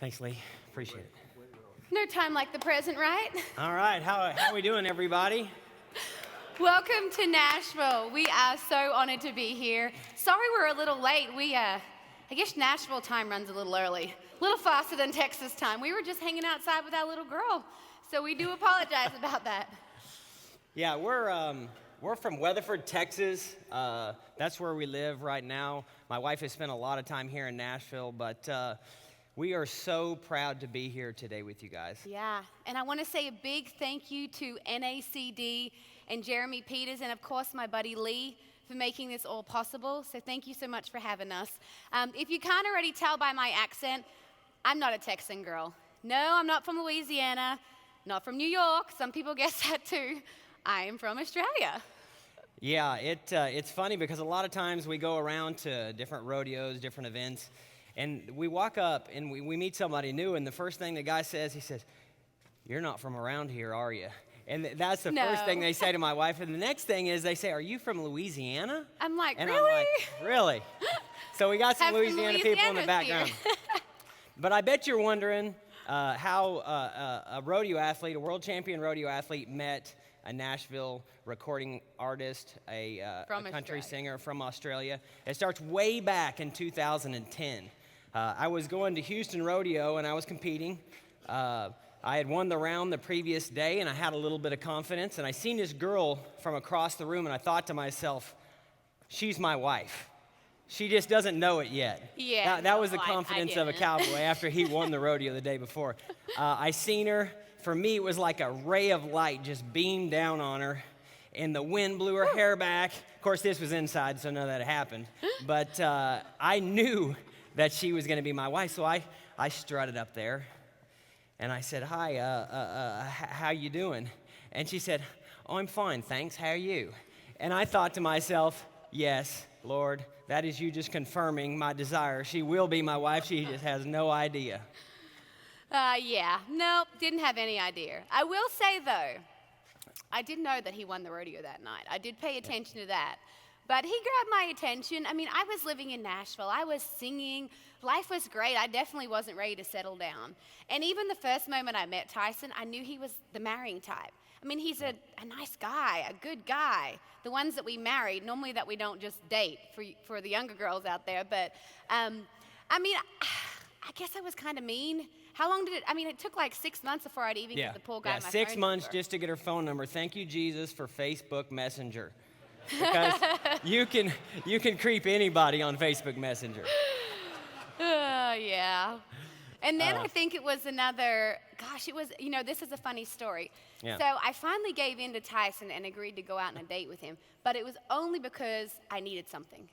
Thanks, Lee. Appreciate it. No time like the present, right? All right, how we doing, everybody? Welcome to Nashville. We are so honored to be here. Sorry we're a little late. I guess Nashville time runs a little early, a little faster than Texas time. We were just hanging outside with our little girl, so we do apologize about that. Yeah, we're from Weatherford, Texas. That's where we live right now. My wife has spent a lot of time here in Nashville, but we are so proud to be here today with you guys. Yeah, and I want to say a big thank you to NACD and Jeremy Peters, and of course my buddy Lee for making this all possible. So thank you so much for having us. If you can't already tell by my accent, I'm not a Texan girl. No, I'm not from Louisiana, not from New York. Some people guess that too. I am from Australia. Yeah, it's funny because a lot of times we go around to different rodeos, different events, and we walk up and we meet somebody new, and the first thing the guy says, he says, "You're not from around here, are you?" And that's the first thing they say to my wife. And the next thing is they say, "Are you from Louisiana?" I'm like, and really? I'm like, really? So we got some Louisiana people in the background. But I bet you're wondering how a rodeo athlete, a world champion rodeo athlete, met a Nashville recording artist, a country singer from Australia. It starts way back in 2010. I was going to Houston Rodeo and I was competing. I had won the round the previous day and I had a little bit of confidence, and I seen this girl from across the room and I thought to myself, she's my wife. She just doesn't know it yet. Yeah, that was the confidence of a cowboy after he won the rodeo the day before. I seen her. For me, it was like a ray of light just beamed down on her, and the wind blew her hair back. Of course, this was inside, so none of that happened. But I knew that she was going to be my wife, so I strutted up there, and I said, "Hi, how you doing?" And she said, "Oh, I'm fine, thanks. How are you?" And I thought to myself, yes, Lord, that is you just confirming my desire. She will be my wife. She just has no idea. Yeah, nope, didn't have any idea. I will say, though, I did know that he won the rodeo that night. I did pay attention to that. But he grabbed my attention. I mean, I was living in Nashville. I was singing. Life was great. I definitely wasn't ready to settle down. And even the first moment I met Tyson, I knew he was the marrying type. I mean, he's a nice guy, a good guy. The ones that we married, normally that we don't just date for the younger girls out there. But, I mean, I guess I was kind of mean. How long did it took like 6 months before I'd even get the poor guy my phone number. 6 months just to get her phone number. Thank you, Jesus, for Facebook Messenger. Because you can creep anybody on Facebook Messenger. Yeah. And then I think it was this is a funny story. Yeah. So I finally gave in to Tyson and agreed to go out on a date with him, but it was only because I needed something.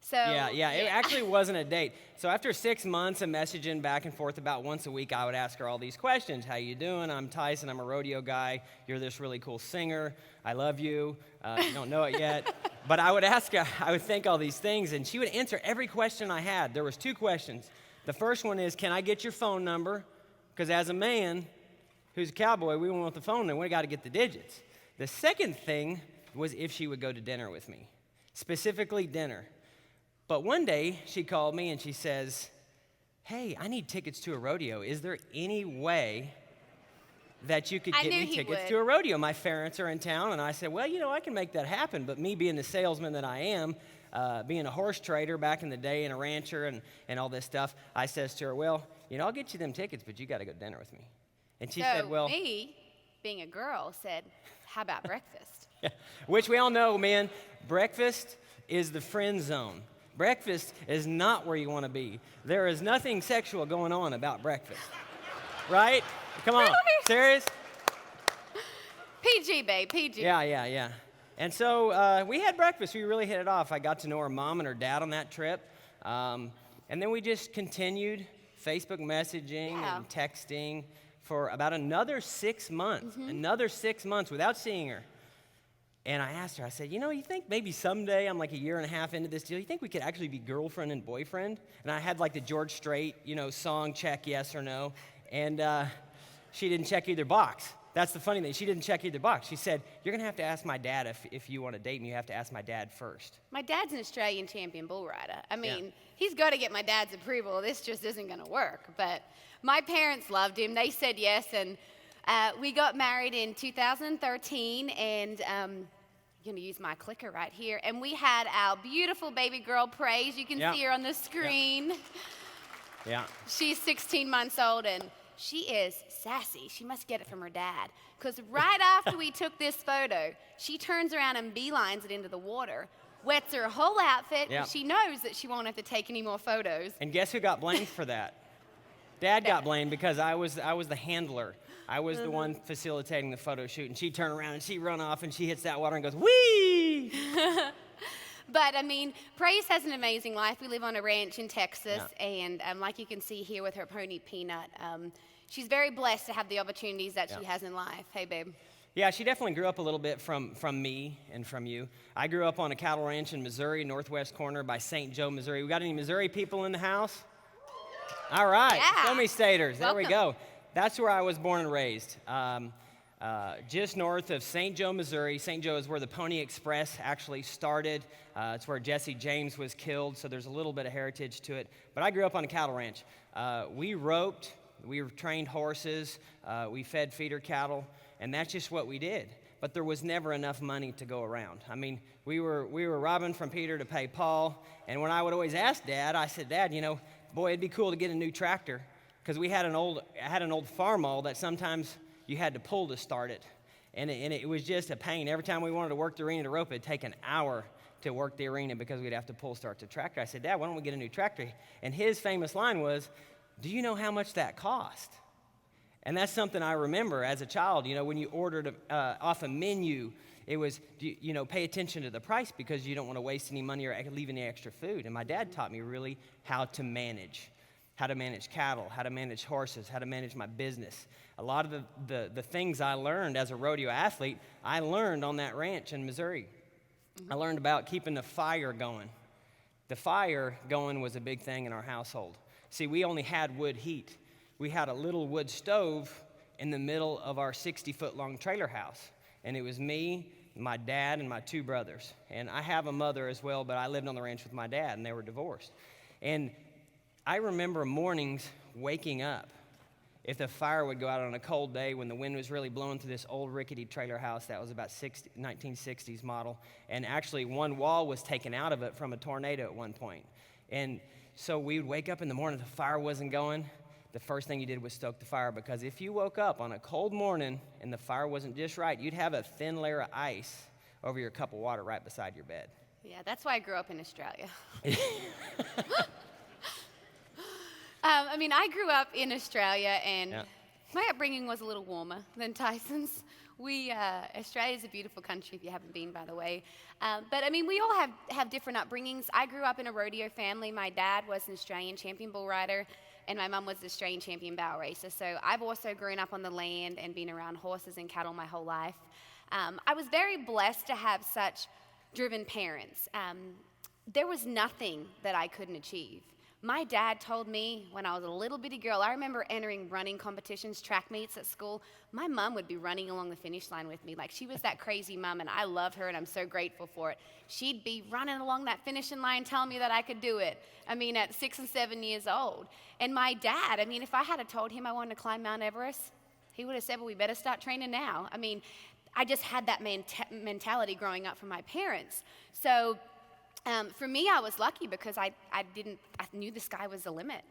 So, yeah, it actually wasn't a date. So after 6 months of messaging back and forth about once a week, I would ask her all these questions. How you doing? I'm Tyson. I'm a rodeo guy. You're this really cool singer. I love you. You don't know it yet. But I would ask her, I would think all these things, and she would answer every question I had. There was 2 questions. The first one is, can I get your phone number? Because as a man who's a cowboy, we want the phone number. We got to get the digits. The second thing was if she would go to dinner with me, specifically dinner. But one day, she called me and she says, "Hey, I need tickets to a rodeo. Is there any way that you could get me tickets to a rodeo? My parents are in town." And I said, "Well, I can make that happen." But me being the salesman that I am, being a horse trader back in the day and a rancher and all this stuff, I says to her, "Well, I'll get you them tickets, but you got to go to dinner with me." And she said, "Well," me, being a girl, said, "How about breakfast?" Yeah. Which we all know, man, breakfast is the friend zone. Breakfast is not where you want to be. There is nothing sexual going on about breakfast. Right? Come on. Really? Serious? PG, babe, PG. Yeah. And so we had breakfast. We really hit it off. I got to know her mom and her dad on that trip. And then we just continued Facebook messaging and texting for about another 6 months. Another 6 months without seeing her. And I asked her, I said, you think maybe someday, I'm like a year and a half into this deal, you think we could actually be girlfriend and boyfriend? And I had like the George Strait, song, check yes or no. And she didn't check either box. That's the funny thing. She didn't check either box. She said, you're going to have to ask my dad if you want to date me. You have to ask my dad first. My dad's an Australian champion bull rider. I mean, he's got to get my dad's approval. This just isn't going to work. But my parents loved him. They said yes, and we got married in 2013, and I'm going to use my clicker right here. And we had our beautiful baby girl, Praise. You can see her on the screen. Yeah. She's 16 months old, and she is sassy. She must get it from her dad. Because right after we took this photo, she turns around and beelines it into the water, wets her whole outfit, and she knows that she won't have to take any more photos. And guess who got blamed for that? Dad got blamed because I was the handler. I was the one facilitating the photo shoot, and she'd turn around and she'd run off and she hits that water and goes, whee! But, I mean, Praise has an amazing life. We live on a ranch in Texas, and like you can see here with her pony, Peanut, she's very blessed to have the opportunities that she has in life. Hey, babe. Yeah, she definitely grew up a little bit from me and from you. I grew up on a cattle ranch in Missouri, northwest corner by St. Joe, Missouri. We got any Missouri people in the house? All right, show me staters. There we go. That's where I was born and raised. Just north of St. Joe, Missouri. St. Joe is where the Pony Express actually started. It's where Jesse James was killed, so there's a little bit of heritage to it. But I grew up on a cattle ranch. We roped, we trained horses, we fed feeder cattle, and that's just what we did. But there was never enough money to go around. I mean, we were robbing from Peter to pay Paul, and when I would always ask Dad, I said, Dad, you know, boy, it'd be cool to get a new tractor, because we had an old farm-all that sometimes you had to pull to start it, and it was just a pain. Every time we wanted to work the arena to rope, it'd take an hour to work the arena because we'd have to pull start the tractor. I said, Dad, why don't we get a new tractor? And his famous line was, do you know how much that cost? And that's something I remember as a child. You know, when you ordered off a menu, it was, you know, pay attention to the price because you don't want to waste any money or leave any extra food. And my dad taught me really how to manage cattle, how to manage horses, how to manage my business. A lot of the things I learned as a rodeo athlete, I learned on that ranch in Missouri. I learned about keeping the fire going. The fire going was a big thing in our household. See, we only had wood heat. We had a little wood stove in the middle of our 60-foot-long trailer house. And it was me, my dad, and my two brothers. And I have a mother as well, but I lived on the ranch with my dad, and they were divorced. And I remember mornings waking up if the fire would go out on a cold day when the wind was really blowing through this old rickety trailer house that was about 1960s model. And actually one wall was taken out of it from a tornado at one point. And so we would wake up in the morning, the fire wasn't going. The first thing you did was stoke the fire, because if you woke up on a cold morning and the fire wasn't just right, you'd have a thin layer of ice over your cup of water right beside your bed. Yeah, that's why I grew up in Australia. I mean, I grew up in Australia, and my upbringing was a little warmer than Tyson's. Australia's a beautiful country, if you haven't been, by the way. But, I mean, we all have different upbringings. I grew up in a rodeo family. My dad was an Australian champion bull rider, and my mum was the Australian champion barrel racer. So I've also grown up on the land and been around horses and cattle my whole life. I was very blessed to have such driven parents. There was nothing that I couldn't achieve. My dad told me when I was a little bitty girl, I remember entering running competitions, track meets at school. My mom would be running along the finish line with me. Like, she was that crazy mom, and I love her, and I'm so grateful for it. She'd be running along that finishing line telling me that I could do it. I mean, at 6 and 7 years old. And my dad, I mean, if I had told him I wanted to climb Mount Everest, he would have said, well, we better start training now. I mean, I just had that mentality growing up from my parents. So for me, I was lucky because I knew the sky was the limit.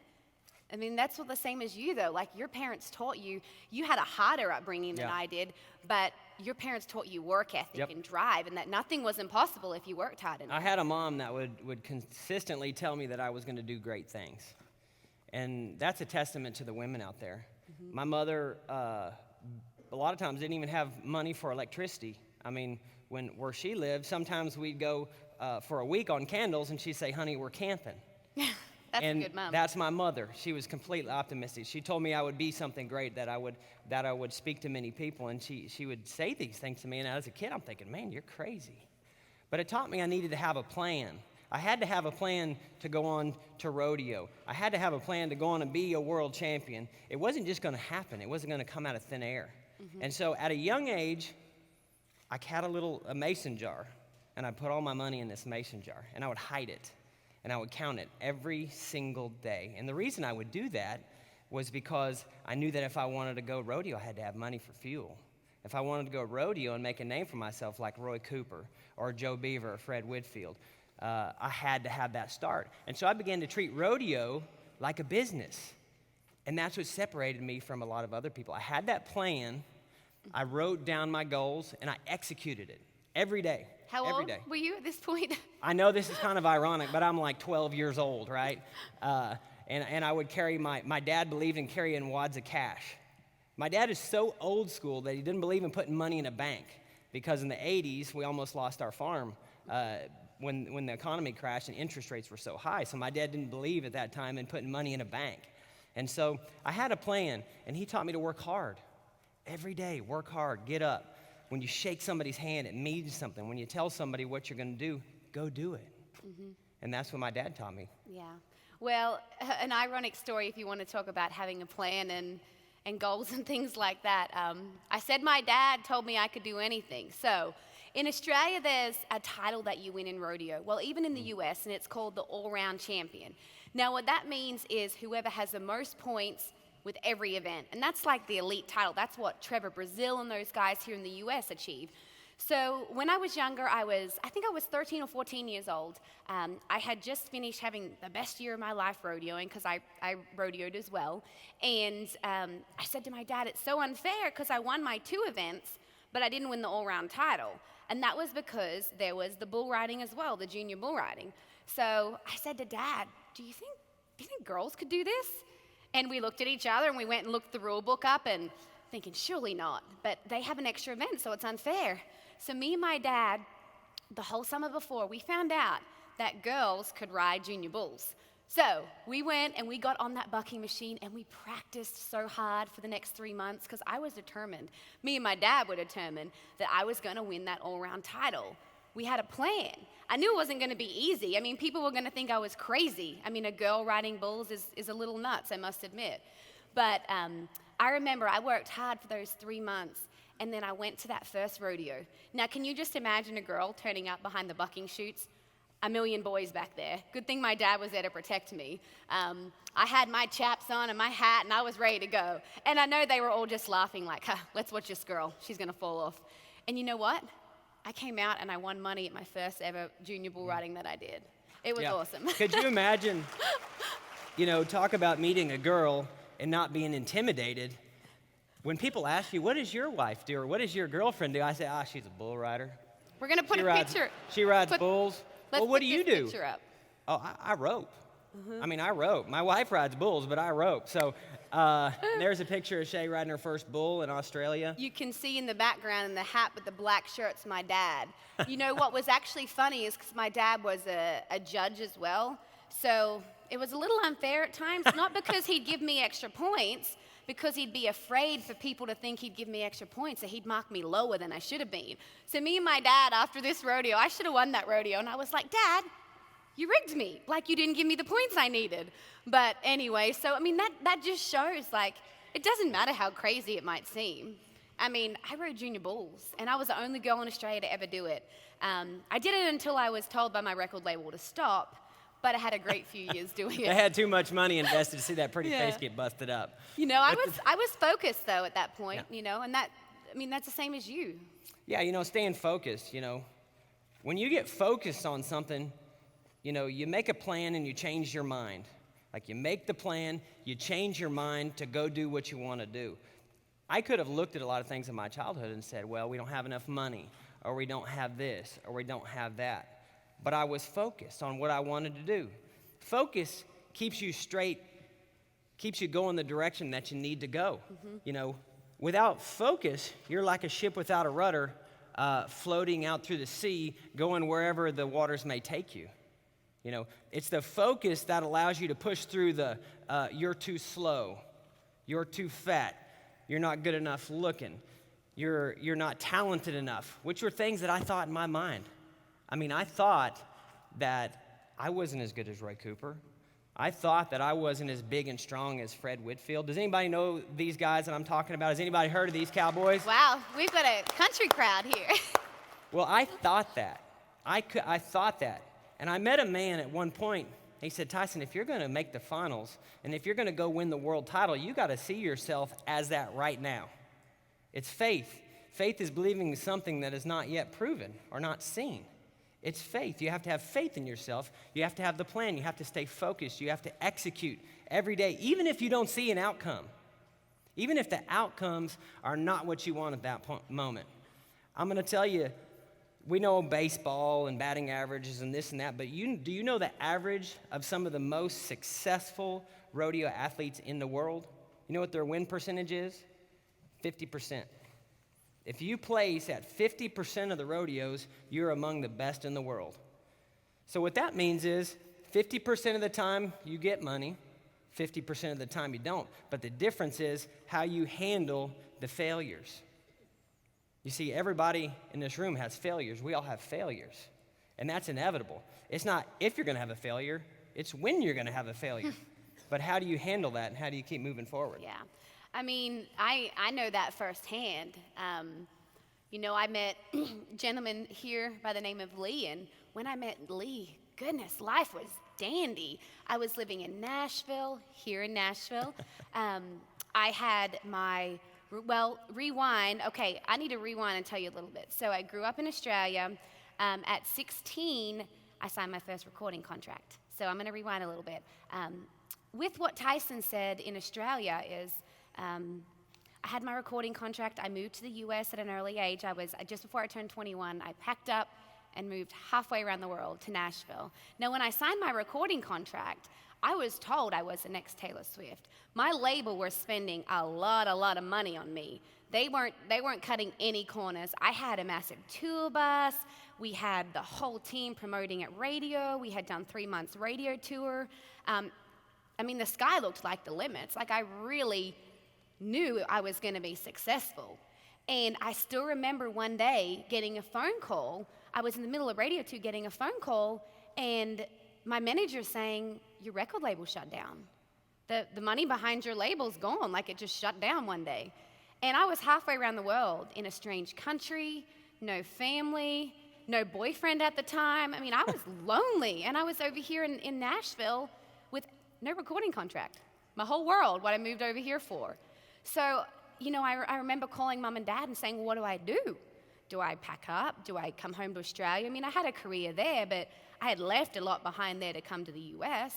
I mean, that's the same as you, though. Like, your parents taught you had a harder upbringing than I did, but your parents taught you work ethic and drive, and that nothing was impossible if you worked hard enough. I had a mom that would consistently tell me that I was going to do great things. And that's a testament to the women out there. Mm-hmm. My mother, a lot of times, didn't even have money for electricity. I mean, where she lived, sometimes we'd go for a week on candles, and she'd say, honey, we're camping. That's a good mom. That's my mother. She was completely optimistic. She told me I would be something great, that I would speak to many people, and she would say these things to me, and as a kid, I'm thinking, man, you're crazy. But it taught me I needed to have a plan. I had to have a plan to go on to rodeo. I had to have a plan to go on and be a world champion. It wasn't just going to happen. It wasn't going to come out of thin air. And so at a young age, I had a mason jar, and I put all my money in this mason jar, and I would hide it, and I would count it every single day. And the reason I would do that was because I knew that if I wanted to go rodeo, I had to have money for fuel. If I wanted to go rodeo and make a name for myself like Roy Cooper or Joe Beaver or Fred Whitfield, I had to have that start. And so I began to treat rodeo like a business. And that's what separated me from a lot of other people. I had that plan, I wrote down my goals, and I executed it every day. How every old day. were you at this point? I know this is kind of ironic, but I'm like 12 years old, right? And I would carry my dad believed in carrying wads of cash. My dad is so old school that he didn't believe in putting money in a bank, because in the 80s, we almost lost our farm when the economy crashed and interest rates were so high. So my dad didn't believe at that time in putting money in a bank. And so I had a plan, and he taught me to work hard. Every day, work hard, get up. When you shake somebody's hand, it means something. When you tell somebody what you're going to do, go do it. And that's what my dad taught me. Yeah. Well, an ironic story if you want to talk about having a plan and goals and things like that. I said my dad told me I could do anything. So in Australia, there's a title that you win in rodeo. Well, even in the US, and it's called the all-round champion. Now, what that means is whoever has the most points with every event. And that's like the elite title. That's what Trevor Brazil and those guys here in the US achieve. So when I was younger, I think I was 13 or 14 years old. I had just finished having the best year of my life rodeoing, because I rodeoed as well. And I said to my dad, it's so unfair because I won my 2 events, but I didn't win the all-round title. And that was because there was the bull riding as well, the junior bull riding. So I said to Dad, do you think girls could do this? And we looked at each other and we went and looked the rule book up and thinking, surely not. But they have an extra event, so it's unfair. So me and my dad, the whole summer before, we found out that girls could ride junior bulls. So we went and we got on that bucking machine and we practiced so hard for the next 3 months, because I was determined. Me and my dad were determined that I was going to win that all-round title. We had a plan. I knew it wasn't going to be easy. I mean, people were going to think I was crazy. I mean, a girl riding bulls is a little nuts, I must admit. But I remember I worked hard for those 3 months, and then I went to that first rodeo. Now, can you just imagine a girl turning up behind the bucking chutes? A million boys back there. Good thing my dad was there to protect me. I had my chaps on and my hat, and I was ready to go. And I know they were all just laughing like, let's watch this girl. She's going to fall off. And you know what? I came out and I won money at my first ever junior bull riding that I did. It was awesome. Could you imagine, talk about meeting a girl and not being intimidated? When people ask you, what does your wife do or what does your girlfriend do? I say, she's a bull rider. We're going to put a picture. She rides bulls. Well, what do you do? Picture up. Oh, I rope. I mean, I rope. My wife rides bulls, but I rope. So there's a picture of Shea riding her first bull in Australia. You can see in the background in the hat with the black shirt's my dad. You know what was actually funny is because my dad was a judge as well. So it was a little unfair at times, not because he'd give me extra points, because he'd be afraid for people to think he'd give me extra points, so he'd mark me lower than I should have been. So me and my dad, after this rodeo, I should have won that rodeo, and I was like, Dad, you rigged me, like you didn't give me the points I needed. But anyway, so I mean, that just shows, like, it doesn't matter how crazy it might seem. I mean, I rode junior bulls, and I was the only girl in Australia to ever do it. I did it until I was told by my record label to stop, but I had a great few years doing it. They had too much money invested to see that pretty face get busted up. I was focused, though, at that point, and that's the same as you. Yeah, staying focused, When you get focused on something, you make a plan and you change your mind. Like you make the plan, you change your mind to go do what you want to do. I could have looked at a lot of things in my childhood and said, well, we don't have enough money, or we don't have this, or we don't have that. But I was focused on what I wanted to do. Focus keeps you straight, keeps you going the direction that you need to go. Without focus, you're like a ship without a rudder, floating out through the sea, going wherever the waters may take you. It's the focus that allows you to push through the you're too slow, you're too fat, you're not good enough looking, you're not talented enough, which were things that I thought in my mind. I mean, I thought that I wasn't as good as Roy Cooper. I thought that I wasn't as big and strong as Fred Whitfield. Does anybody know these guys that I'm talking about? Has anybody heard of these cowboys? Wow, we've got a country crowd here. Well, I thought that. I thought that. And I met a man at one point. He said, Tyson, if you're going to make the finals and if you're going to go win the world title, you got to see yourself as that right now. It's faith. Faith is believing something that is not yet proven or not seen. It's faith. You have to have faith in yourself. You have to have the plan. You have to stay focused. You have to execute every day, even if you don't see an outcome. Even if the outcomes are not what you want at that moment. I'm going to tell you, we know baseball and batting averages and this and that, but do you know the average of some of the most successful rodeo athletes in the world? You know what their win percentage is? 50%. If you place at 50% of the rodeos, you're among the best in the world. So what that means is 50% of the time you get money, 50% of the time you don't. But the difference is how you handle the failures. You see, everybody in this room has failures. We all have failures. And that's inevitable. It's not if you're going to have a failure, it's when you're going to have a failure. But how do you handle that and how do you keep moving forward? Yeah. I mean, I know that firsthand. I met a gentleman here by the name of Lee, and when I met Lee, goodness, life was dandy. I was living in Nashville, here in Nashville. I had rewind. Okay, I need to rewind and tell you a little bit. So I grew up in Australia. At 16, I signed my first recording contract. So I'm going to rewind a little bit. With what Tyson said in Australia is, I had my recording contract. I moved to the U.S. at an early age. Just before I turned 21, I packed up and moved halfway around the world to Nashville. Now, when I signed my recording contract, I was told I was the next Taylor Swift. My label were spending a lot of money on me. They weren't cutting any corners. I had a massive tour bus. We had the whole team promoting at radio. We had done 3 months radio tour. The sky looked like the limits. Like I really knew I was going to be successful. And I still remember one day getting a phone call. I was in the middle of radio tour getting a phone call, and my manager saying, your record label shut down. The money behind your label's gone, like it just shut down one day. And I was halfway around the world in a strange country, no family, no boyfriend at the time. I was lonely, and I was over here in Nashville with no recording contract. My whole world, what I moved over here for. So, I remember calling mom and dad and saying, well, what do I do? Do I pack up? Do I come home to Australia? I had a career there, but I had left a lot behind there to come to the U.S.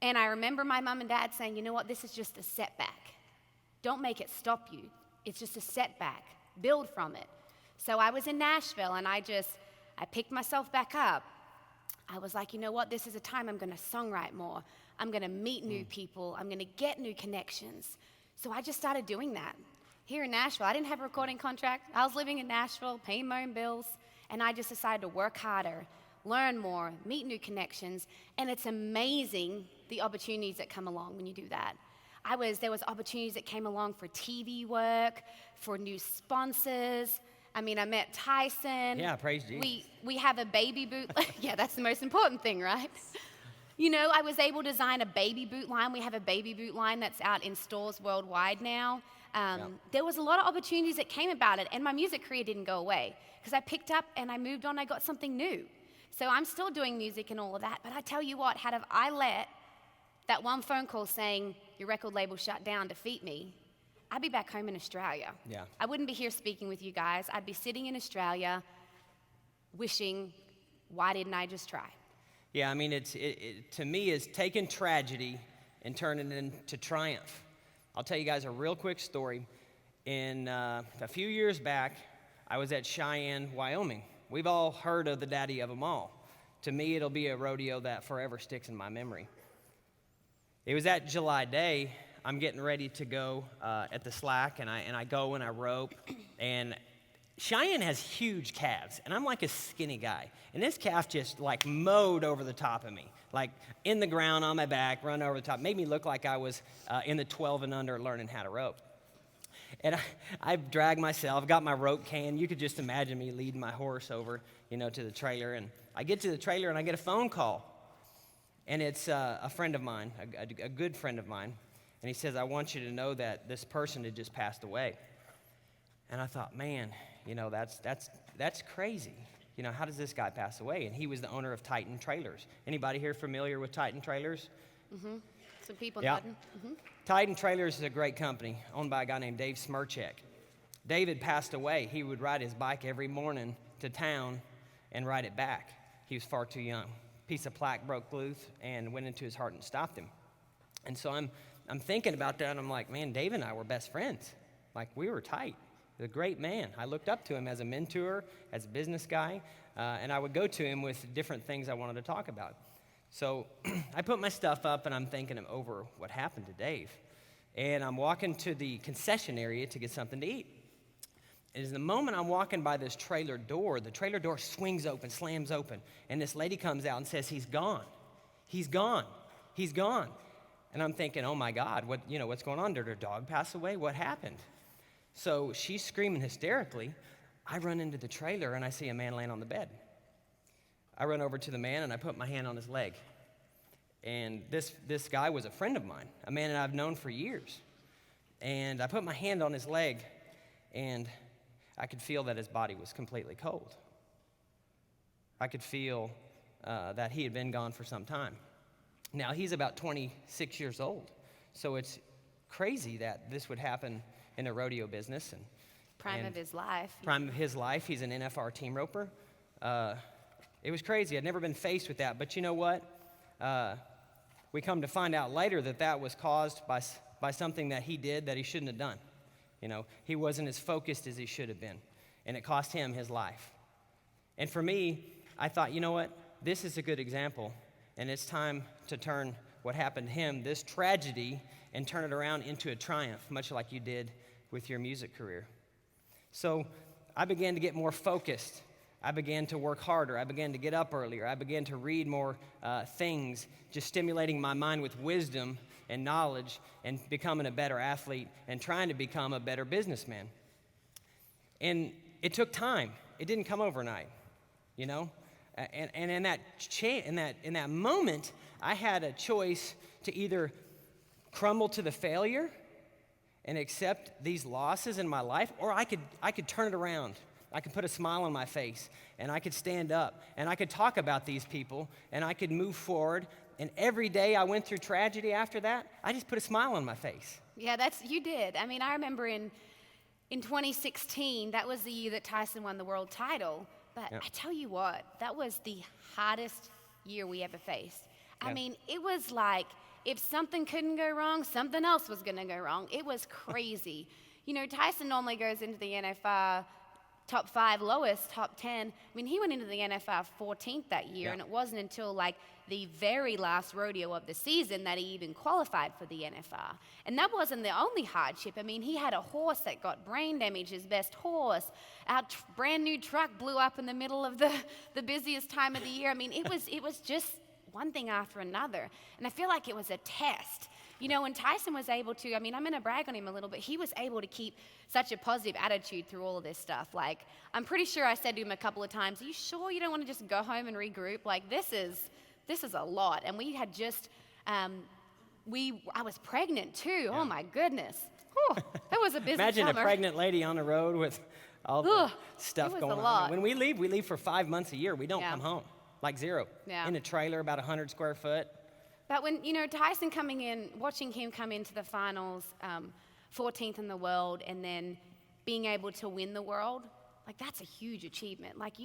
And I remember my mom and dad saying, you know what, this is just a setback. Don't make it stop you. It's just a setback. Build from it. So I was in Nashville, and I picked myself back up. I was like, you know what, this is a time I'm going to songwrite more. I'm going to meet new people. I'm going to get new connections. So I just started doing that. Here in Nashville, I didn't have a recording contract. I was living in Nashville, paying my own bills, and I just decided to work harder, learn more, meet new connections, and it's amazing the opportunities that come along when you do that. There was opportunities that came along for TV work, for new sponsors. I met Tyson. Yeah, praise Jesus. We have a baby boot. Yeah, that's the most important thing, right? I was able to design a baby boot line. We have a baby boot line that's out in stores worldwide now. There was a lot of opportunities that came about it, and my music career didn't go away because I picked up and I moved on. I got something new. So I'm still doing music and all of that, but I tell you what, had I let that one phone call saying your record label shut down defeat me, I'd be back home in Australia. Yeah. I wouldn't be here speaking with you guys. I'd be sitting in Australia wishing, why didn't I just try? Yeah, it to me is taking tragedy and turning it into triumph. I'll tell you guys a real quick story. A few years back, I was at Cheyenne, Wyoming. We've all heard of the daddy of them all. To me, it'll be a rodeo that forever sticks in my memory. It was that July day. I'm getting ready to go at the slack, and I go and I rope. And Cheyenne has huge calves, and I'm like a skinny guy. And this calf just like mowed over the top of me, like in the ground on my back, run over the top. Made me look like I was in the 12 and under learning how to rope. And I dragged myself, got my rope can. You could just imagine me leading my horse over, to the trailer. And I get to the trailer, and I get a phone call. And it's a friend of mine, a good friend of mine. And he says, I want you to know that this person had just passed away. And I thought, man, that's crazy. How does this guy pass away? And he was the owner of Titan Trailers. Anybody here familiar with Titan Trailers? Mm-hmm. Some people Yeah. nodding. Mm-hmm. Titan Trailers is a great company owned by a guy named Dave Smirchek. David passed away. He would ride his bike every morning to town and ride it back. He was far too young. Piece of plaque broke loose and went into his heart and stopped him. And so I'm thinking about that, and I'm like, man, Dave and I were best friends. Like, we were tight. He was a great man. I looked up to him as a mentor, as a business guy, and I would go to him with different things I wanted to talk about. So I put my stuff up, and I'm thinking over what happened to Dave. And I'm walking to the concession area to get something to eat. And as the moment I'm walking by this trailer door, the trailer door swings open, slams open, and this lady comes out and says, he's gone. He's gone. He's gone. And I'm thinking, oh my God, what's going on? Did her dog pass away? What happened? So she's screaming hysterically. I run into the trailer and I see a man laying on the bed. I run over to the man and I put my hand on his leg. And this guy was a friend of mine, a man that I've known for years. And I put my hand on his leg, and I could feel that his body was completely cold. I could feel that he had been gone for some time. Now, he's about 26 years old, so it's crazy that this would happen in the rodeo business. Prime of his life. Prime of his life. He's an NFR team roper. It was crazy. I'd never been faced with that, but you know what? We come to find out later that was caused by something that he did that he shouldn't have done. He wasn't as focused as he should have been, and it cost him his life. And for me, I thought, you know what? This is a good example, and it's time to turn what happened to him, this tragedy, and turn it around into a triumph, much like you did with your music career. So I began to get more focused. I began to work harder. I began to get up earlier. I began to read more things, just stimulating my mind with wisdom and knowledge and becoming a better athlete and trying to become a better businessman. And it took time. It didn't come overnight, And in that moment, I had a choice to either crumble to the failure and accept these losses in my life, or I could turn it around. I could put a smile on my face, and I could stand up, and I could talk about these people, and I could move forward. And every day I went through tragedy after that, I just put a smile on my face. Yeah, you did. I mean, I remember in 2016, that was the year that Tyson won the world title. But Yeah. I tell you what, that was the hardest year we ever faced. I Yeah. mean, it was like if something couldn't go wrong, something else was going to go wrong. It was crazy. Tyson normally goes into the NFR top 5 lowest, top 10. I mean, he went into the NFR 14th that year, Yeah. and it wasn't until like the very last rodeo of the season that he even qualified for the NFR. And that wasn't the only hardship. I mean, he had a horse that got brain damage, his best horse. Our brand new truck blew up in the middle of the busiest time of the year. I mean, it was just one thing after another. And I feel like it was a test. When Tyson was able to, I'm going to brag on him a little bit, he was able to keep such a positive attitude through all of this stuff. Like, I'm pretty sure I said to him a couple of times, are you sure you don't want to just go home and regroup? Like, this is a lot. And we had just, I was pregnant too. Yeah. Oh my goodness. Whew, that was a busy Imagine summer. a pregnant lady on the road with all the stuff it was going a on. lot. When we leave for 5 months a year. We don't Yeah. come home, like zero. Yeah. In a trailer, about 100 square foot. But when, Tyson coming in, watching him come into the finals, 14th in the world, and then being able to win the world, like, that's a huge achievement. Like,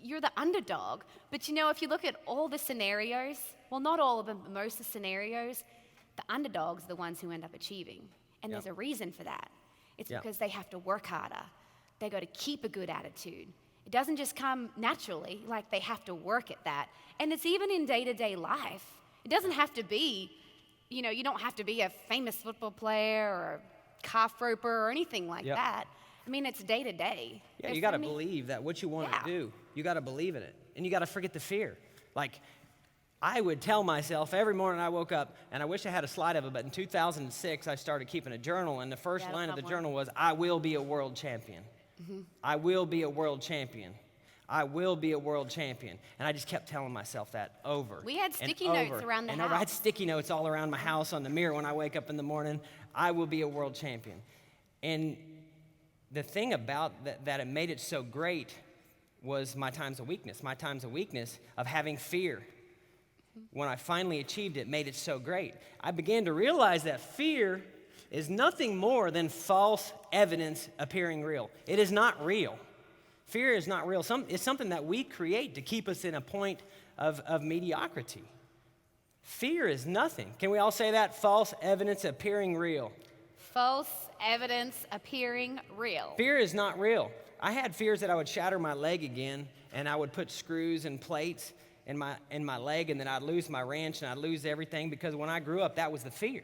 you're the underdog. But, if you look at all the scenarios, well, not all of them, but most of the scenarios, the underdogs are the ones who end up achieving. And Yeah. there's a reason for that. It's Yeah. because they have to work harder. They got to keep a good attitude. It doesn't just come naturally, like, they have to work at that. And it's even in day-to-day life. It doesn't have to be, you don't have to be a famous football player or a calf roper or anything like Yep. that. I mean, it's day to day. Yeah, you got to believe that what you want Yeah. to do, you got to believe in it. And you got to forget the fear. Like, I would tell myself every morning I woke up, and I wish I had a slide of it, but in 2006, I started keeping a journal, and the first Yeah, line of the one. journal was, I will be a world champion. I will be a world champion. I will be a world champion. And I just kept telling myself that over. We had sticky and notes over around the and house. over. I had sticky notes all around my house on the mirror when I wake up in the morning. I will be a world champion. And the thing about that it made it so great was my times of weakness. My times of weakness of having fear. When I finally achieved it, made it so great. I began to realize that fear is nothing more than false evidence appearing real. It is not real. Fear is not real. It's something that we create to keep us in a point of mediocrity. Fear is nothing. Can we all say that? False evidence appearing real. False evidence appearing real. Fear is not real. I had fears that I would shatter my leg again, and I would put screws and plates in my leg, and then I'd lose my ranch, and I'd lose everything, because when I grew up, that was the fear.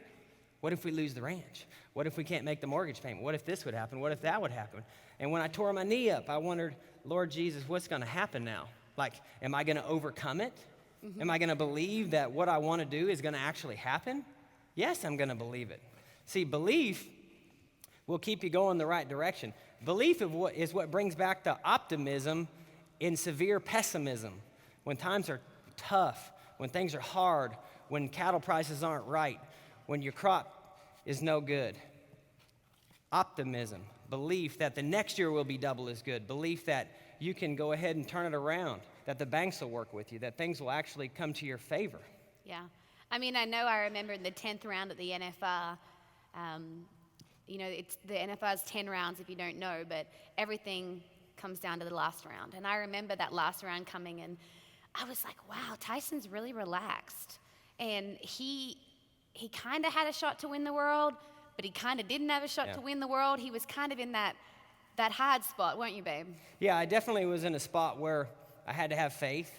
What if we lose the ranch? What if we can't make the mortgage payment? What if this would happen? What if that would happen? And when I tore my knee up, I wondered, Lord Jesus, what's going to happen now? Like, am I going to overcome it? Am I going to believe that what I want to do is going to actually happen? Yes, I'm going to believe it. See, belief will keep you going the right direction. Belief is what brings back the optimism in severe pessimism. When times are tough, when things are hard, when cattle prices aren't right, when your crop is no good. Optimism, belief that the next year will be double as good, belief that you can go ahead and turn it around, that the banks will work with you, that things will actually come to your favor. Yeah. I mean, I remember in the 10th round at the NFR, it's the NFR's 10 rounds if you don't know, but everything comes down to the last round. And I remember that last round coming, and I was like, wow, Tyson's really relaxed. And he kind of had a shot to win the world, but he kind of didn't have a shot to win the world. He was kind of in that hard spot, weren't you, babe? Yeah, I definitely was in a spot where I had to have faith.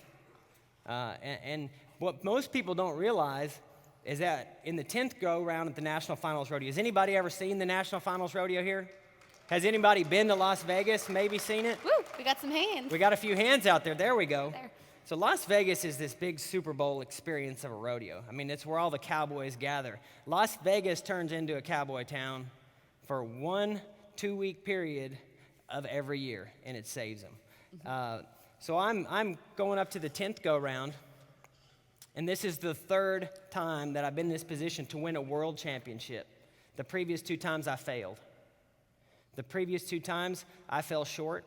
And what most people don't realize is that in the 10th go-round at the National Finals Rodeo, has anybody ever seen the National Finals Rodeo here? Has anybody been to Las Vegas, maybe seen it? Woo, we got some hands. We got a few hands out there. There we go. There. So Las Vegas is this big Super Bowl experience of a rodeo. I mean, it's where all the cowboys gather. Las Vegas turns into a cowboy town for 1 2-week period of every year, and it saves them. So I'm going up to the 10th go-round, and this is the 3rd time that I've been in this position to win a world championship. The previous 2 times I failed. The previous 2 times I fell short.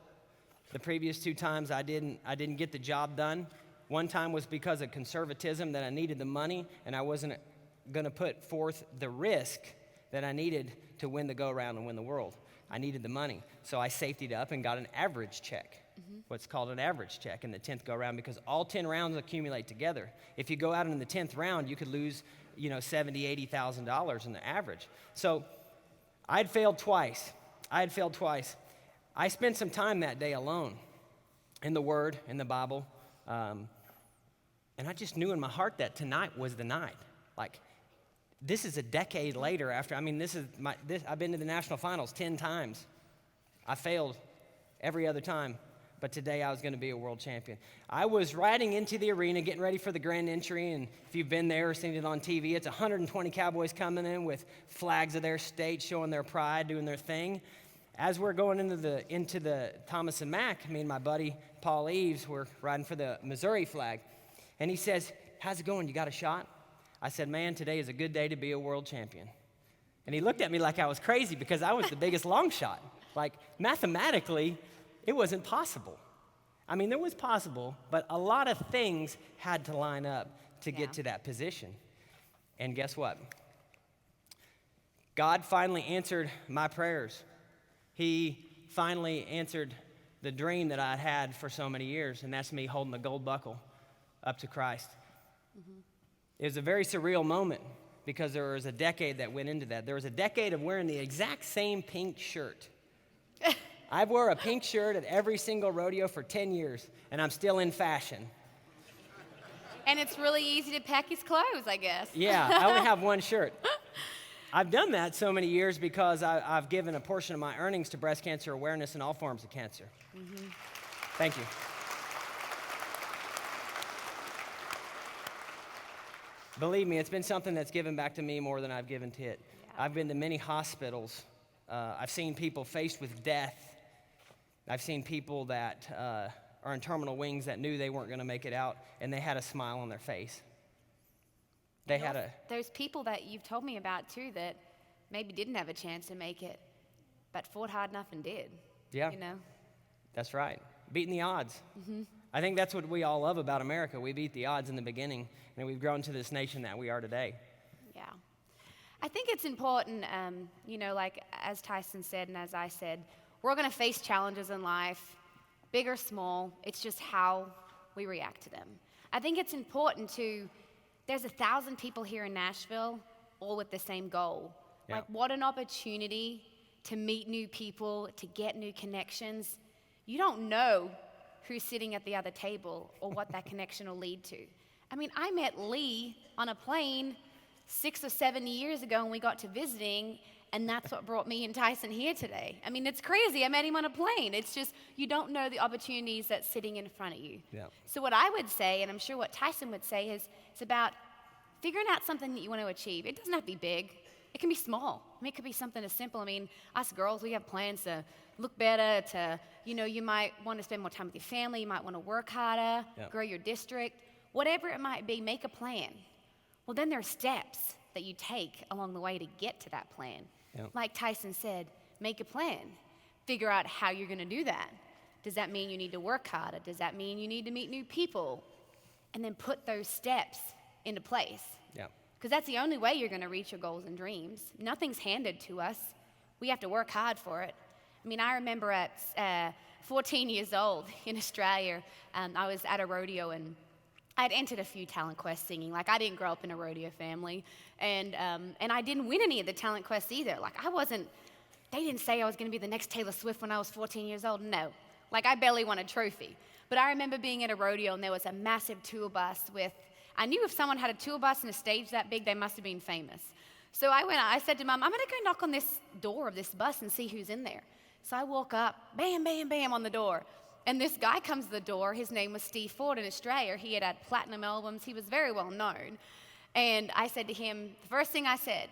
The previous 2 times I didn't get the job done. One time was because of conservatism, that I needed the money, and I wasn't going to put forth the risk that I needed to win the go-round and win the world. I needed the money. So I safetied up and got an average check, what's called an average check in the 10th go-round, because all 10 rounds accumulate together. If you go out in the 10th round, you could lose, $70,000, $80,000 in the average. So I'd failed twice. I spent some time that day alone in the Word, in the Bible, and I just knew in my heart that tonight was the night. Like, this is a decade later after, I've been to the national finals 10 times. I failed every other time, but today I was going to be a world champion. I was riding into the arena, getting ready for the grand entry, and if you've been there or seen it on TV, it's 120 cowboys coming in with flags of their state, showing their pride, doing their thing. As we're going into the Thomas and Mack, me and my buddy Paul Eves were riding for the Missouri flag, and he says, "How's it going? You got a shot?" I said, "Man, today is a good day to be a world champion." And he looked at me like I was crazy, because I was the biggest long shot. Like, mathematically, it wasn't possible. I mean, it was possible, but a lot of things had to line up to get to that position. And guess what? God finally answered my prayers. He finally answered the dream that I'd had for so many years, and that's me holding the gold buckle up to Christ. It was a very surreal moment, because there was a decade that went into that. There was a decade of wearing the exact same pink shirt. I wore a pink shirt at every single rodeo for 10 years, and I'm still in fashion. And it's really easy to pack his clothes, I guess. Yeah, I only have one shirt. I've done that so many years because I've given a portion of my earnings to breast cancer awareness and all forms of cancer. Thank you. Believe me, it's been something that's given back to me more than I've given to it. Yeah. I've been to many hospitals. I've seen people faced with death. I've seen people that are in terminal wings that knew they weren't going to make it out, and they had a smile on their face. They had a... Those people that you've told me about too that maybe didn't have a chance to make it, but fought hard enough and did. Yeah. You know? That's right. Beating the odds. I think that's what we all love about America. We beat the odds in the beginning, and we've grown to this nation that we are today. Yeah. I think it's important, like as Tyson said and as I said, we're going to face challenges in life, big or small. It's just how we react to them. I think it's important there's 1,000 people here in Nashville, all with the same goal. Yeah. Like, what an opportunity to meet new people, to get new connections. You don't know who's sitting at the other table or what that connection will lead to. I mean, I met Lee on a plane 6 or 7 years ago when we got to visiting, and that's what brought me and Tyson here today. I mean, it's crazy. I met him on a plane. It's just, you don't know the opportunities that's sitting in front of you. Yeah. So what I would say, and I'm sure what Tyson would say, is it's about figuring out something that you want to achieve. It doesn't have to be big. It can be small. I mean, it could be something as simple. I mean, us girls, we have plans to look better, you might want to spend more time with your family, you might want to work harder, Yeah. grow your district, whatever it might be, make a plan. Well, then there are steps that you take along the way to get to that plan. Yeah. Like Tyson said, make a plan. Figure out how you're going to do that. Does that mean you need to work harder? Does that mean you need to meet new people? And then put those steps into place. Yeah. Because that's the only way you're going to reach your goals and dreams. Nothing's handed to us. We have to work hard for it. I mean, I remember at 14 years old in Australia, I was at a rodeo and I'd entered a few talent quests singing. Like, I didn't grow up in a rodeo family, and I didn't win any of the talent quests either. Like, they didn't say I was going to be the next Taylor Swift when I was 14 years old. No. Like, I barely won a trophy. But I remember being at a rodeo, and there was a massive tour bus I knew if someone had a tour bus and a stage that big, they must have been famous. So I said to Mom, I'm going to go knock on this door of this bus and see who's in there. So I walk up, bam, bam, bam on the door. And this guy comes to the door. His name was Steve Ford in Australia. He had platinum albums. He was very well known. And I said to him, the first thing I said,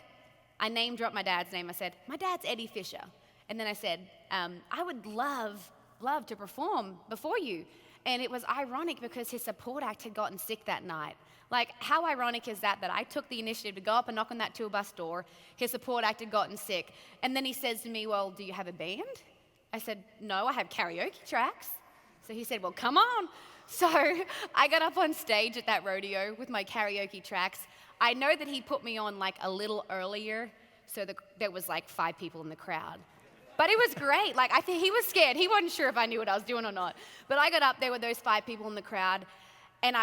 I name dropped my dad's name. I said, my dad's Eddie Fisher. And then I said, I would love to perform before you. And it was ironic because his support act had gotten sick that night. Like, how ironic is that I took the initiative to go up and knock on that tour bus door. His support act had gotten sick. And then he says to me, well, do you have a band? I said, no, I have karaoke tracks. So he said, well, come on. So I got up on stage at that rodeo with my karaoke tracks. I know that he put me on like a little earlier, so there was like 5 people in the crowd. But it was great. Like, I think he was scared. He wasn't sure if I knew what I was doing or not. But I got up there with those 5 people in the crowd, and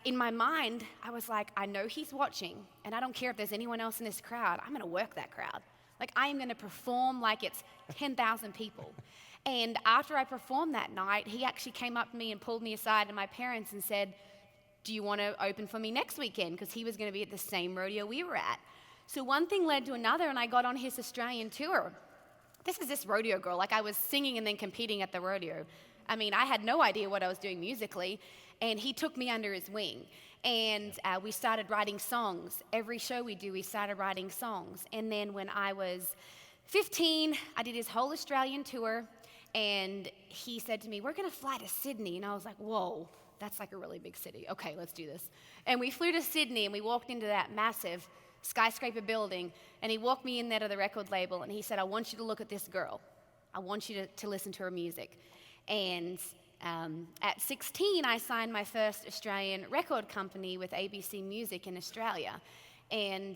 in my mind, I was like, I know he's watching, and I don't care if there's anyone else in this crowd. I'm going to work that crowd. Like, I am going to perform like it's 10,000 people. And after I performed that night, he actually came up to me and pulled me aside to my parents and said, do you want to open for me next weekend? Because he was going to be at the same rodeo we were at. So one thing led to another, and I got on his Australian tour. This is this rodeo girl. Like, I was singing and then competing at the rodeo. I mean, I had no idea what I was doing musically, and he took me under his wing. And we started writing songs. Every show we do, we started writing songs. And then when I was 15, I did his whole Australian tour, and he said to me, we're going to fly to Sydney. And I was like, whoa, that's like a really big city. Okay, let's do this. And we flew to Sydney, and we walked into that massive skyscraper building, and he walked me in there to the record label, and he said, I want you to look at this girl. I want you to listen to her music. And at 16, I signed my first Australian record company with ABC Music in Australia. And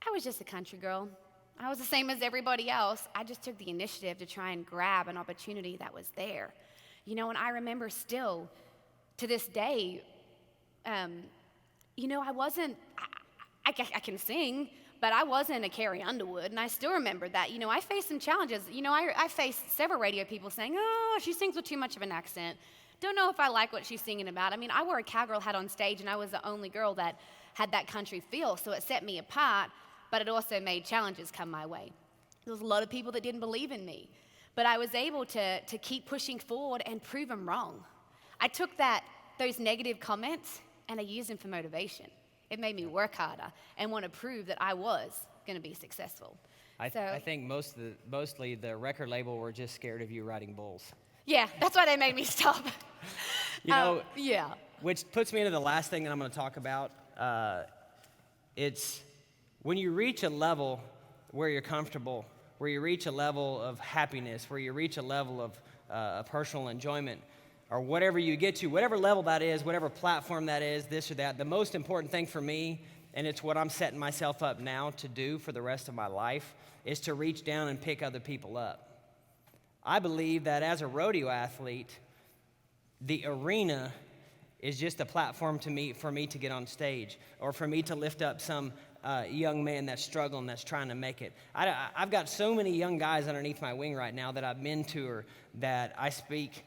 I was just a country girl. I was the same as everybody else. I just took the initiative to try and grab an opportunity that was there. And I remember still, to this day, I can sing, but I wasn't a Carrie Underwood, and I still remember that. I faced some challenges. I faced several radio people saying, oh, she sings with too much of an accent. Don't know if I like what she's singing about. I mean, I wore a cowgirl hat on stage, and I was the only girl that had that country feel, so it set me apart, but it also made challenges come my way. There was a lot of people that didn't believe in me, but I was able to keep pushing forward and prove them wrong. I took those negative comments, and I used them for motivation. It made me work harder and want to prove that I was going to be successful. I think mostly the record label were just scared of you riding bulls. Yeah, that's why they made me stop. Yeah. Which puts me into the last thing that I'm going to talk about. It's when you reach a level where you're comfortable, where you reach a level of happiness, where you reach a level of personal enjoyment, or whatever you get to, whatever level that is, whatever platform that is, this or that, the most important thing for me, and it's what I'm setting myself up now to do for the rest of my life, is to reach down and pick other people up. I believe that as a rodeo athlete, the arena is just a platform for me to get on stage, or for me to lift up some young man that's struggling, that's trying to make it. I've got so many young guys underneath my wing right now that I've mentored, that I speak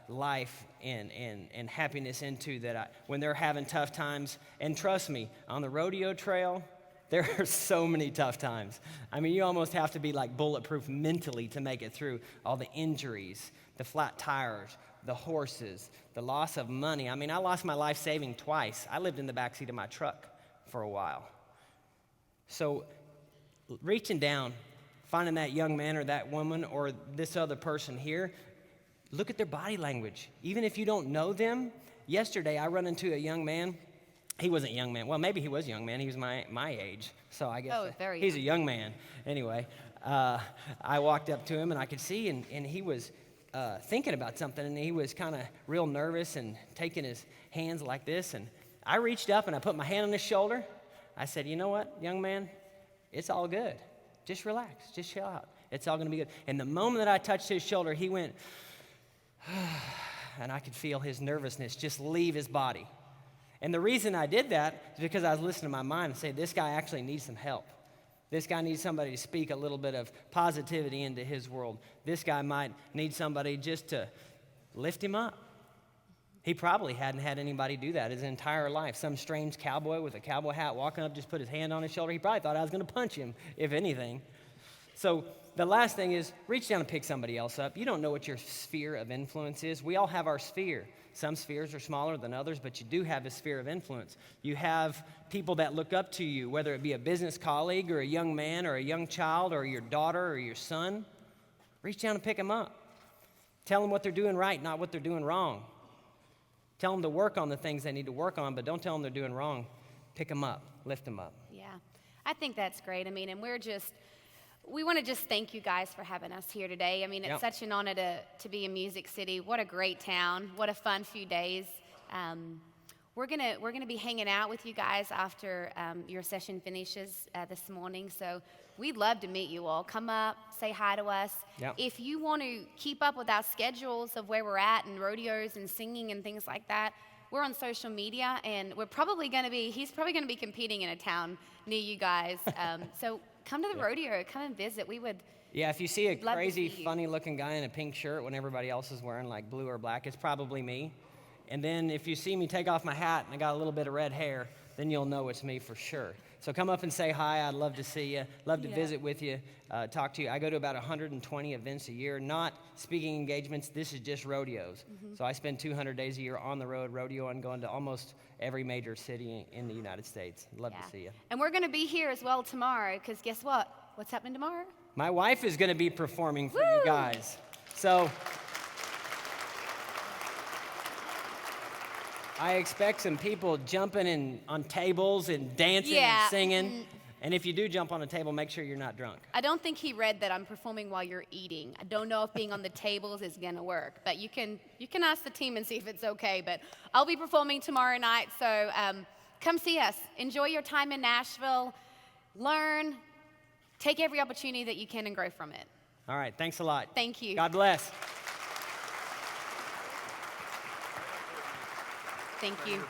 life and happiness into, that when they're having tough times, and trust me, on the rodeo trail, there are so many tough times. I mean, you almost have to be like bulletproof mentally to make it through all the injuries, the flat tires, the horses, the loss of money. I mean, I lost my life saving twice. I lived in the backseat of my truck for a while. So reaching down, finding that young man or that woman or this other person here, look at their body language. Even if you don't know them, yesterday I run into a young man. He wasn't a young man. Well, maybe he was a young man. He was my age. So I guess he's a young man. Anyway, I walked up to him, and I could see, and he was thinking about something, and he was kind of real nervous and taking his hands like this. And I reached up, and I put my hand on his shoulder. I said, you know what, young man? It's all good. Just relax. Just chill out. It's all going to be good. And the moment that I touched his shoulder, he went, and I could feel his nervousness just leave his body. And the reason I did that is because I was listening to my mind and say, this guy actually needs some help. This guy needs somebody to speak a little bit of positivity into his world. This guy might need somebody just to lift him up. He probably hadn't had anybody do that his entire life. Some strange cowboy with a cowboy hat walking up, just put his hand on his shoulder. He probably thought I was going to punch him, if anything. So the last thing is reach down and pick somebody else up. You don't know what your sphere of influence is. We all have our sphere. Some spheres are smaller than others, but you do have a sphere of influence. You have people that look up to you, whether it be a business colleague or a young man or a young child or your daughter or your son. Reach down and pick them up. Tell them what they're doing right, not what they're doing wrong. Tell them to work on the things they need to work on, but don't tell them they're doing wrong. Pick them up. Lift them up. Yeah, I think that's great. I mean, and we want to just thank you guys for having us here today. I mean, it's such an honor to be in Music City. What a great town. What a fun few days. We're gonna be hanging out with you guys after your session finishes this morning. So we'd love to meet you all. Come up, say hi to us. Yep. If you want to keep up with our schedules of where we're at and rodeos and singing and things like that, we're on social media, and he's probably going to be competing in a town near you guys. So come to the rodeo, come and visit. We would. Yeah, if you see a crazy, funny-looking guy in a pink shirt when everybody else is wearing like blue or black, it's probably me. And then if you see me take off my hat and I got a little bit of red hair, then you'll know it's me for sure. So come up and say hi. I'd love to see you, love to visit with you, talk to you. I go to about 120 events a year, not speaking engagements. This is just rodeos. Mm-hmm. So I spend 200 days a year on the road rodeoing, going to almost every major city in the United States. Love to see you. And we're going to be here as well tomorrow, because guess what? What's happening tomorrow? My wife is going to be performing for you guys. So I expect some people jumping on tables and dancing and singing. And if you do jump on a table, make sure you're not drunk. I don't think he read that I'm performing while you're eating. I don't know if being on the tables is going to work. But you can ask the team and see if it's okay. But I'll be performing tomorrow night. So come see us. Enjoy your time in Nashville. Learn. Take every opportunity that you can and grow from it. All right. Thanks a lot. Thank you. God bless. Thank you.